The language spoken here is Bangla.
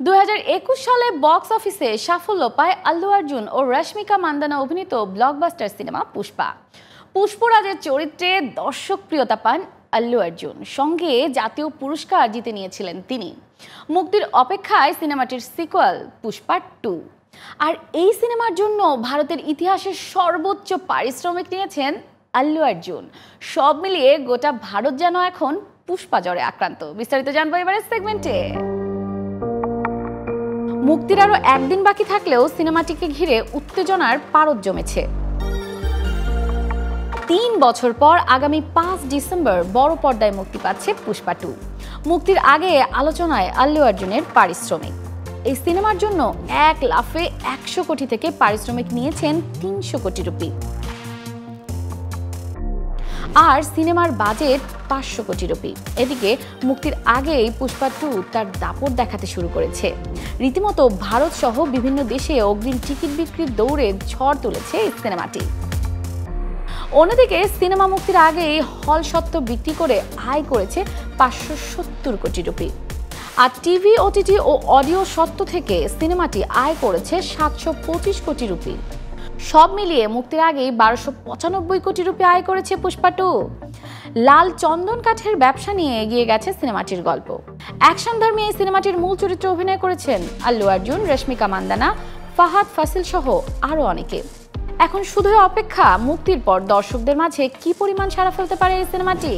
2021 সালে বক্স অফিসে সাফল্য পায় আল্লু অর্জুন ও রশ্মিকা মান্দানা অভিনীত ব্লকবাস্টার সিনেমা পুষ্পা। পুষ্পরাজের চরিত্রে দর্শকপ্রিয়তা পান আল্লু অর্জুন, সঙ্গে জাতীয় পুরস্কার জিতে নিয়েছিলেন তিনি। মুক্তির অপেক্ষায় সিনেমাটির সিকুয়েল পুষ্পা 2। আর এই সিনেমার জন্য ভারতের ইতিহাসের সর্বোচ্চ পারিশ্রমিক নিয়েছেন আল্লু অর্জুন। সব মিলিয়ে গোটা ভারত যেন এখন পুষ্পা জ্বরে আক্রান্ত। বিস্তারিত জানবো এবারের সেগমেন্টে। মুক্তির আরো একদিন বাকি থাকলেও সিনেমাটিকে ঘিরে উত্তেজনার পারদ জমেছে। 3 বছর পর আগামী 5 ডিসেম্বর বড় পর্দায় মুক্তি পাচ্ছে পুষ্পা 2। মুক্তির আগে আলোচনায় আল্লু অর্জুনের পারিশ্রমিক। এই সিনেমার জন্য এক লাফে 100 কোটি থেকে পারিশ্রমিক নিয়েছেন 300 কোটি রুপি। আর সিনেমার বাজেট 500 কোটি রুপি। এদিকে মুক্তির আগেই পুষ্পা 2 তার দাপট দেখাতে শুরু করেছে। রীতিমতো ভারত সহ বিভিন্ন দেশে অগ্রিম টিকিট বিক্রির দৌড়ে ঝড় তুলেছে এই সিনেমাটি। অন্যদিকে সিনেমা মুক্তির আগেই হল সত্ত্ব বিক্রি করে আয় করেছে 570 কোটি রুপি। আর টিভি, ওটিটি ও অডিও সত্ত্ব থেকে সিনেমাটি আয় করেছে 725 কোটি রুপি। সব মিলিয়ে মুক্তির আগেই 1295 কোটি রুপি আয় করেছে পুষ্পা 2। লাল চন্দন কাঠের ব্যবসা নিয়ে এগিয়ে গেছে সিনেমাটির গল্প। অ্যাকশনধর্মী এই সিনেমাটির মূল চরিত্রে অভিনয় করেছেন আল্লু অর্জুন, রশ্মিকা মান্দানা, ফাহাদ ফাসিল সহ আরও অনেকে। এখন শুধু অপেক্ষা মুক্তির পর দর্শকদের মাঝে কি পরিমাণ সাড়া ফেলতে পারে এই সিনেমাটি।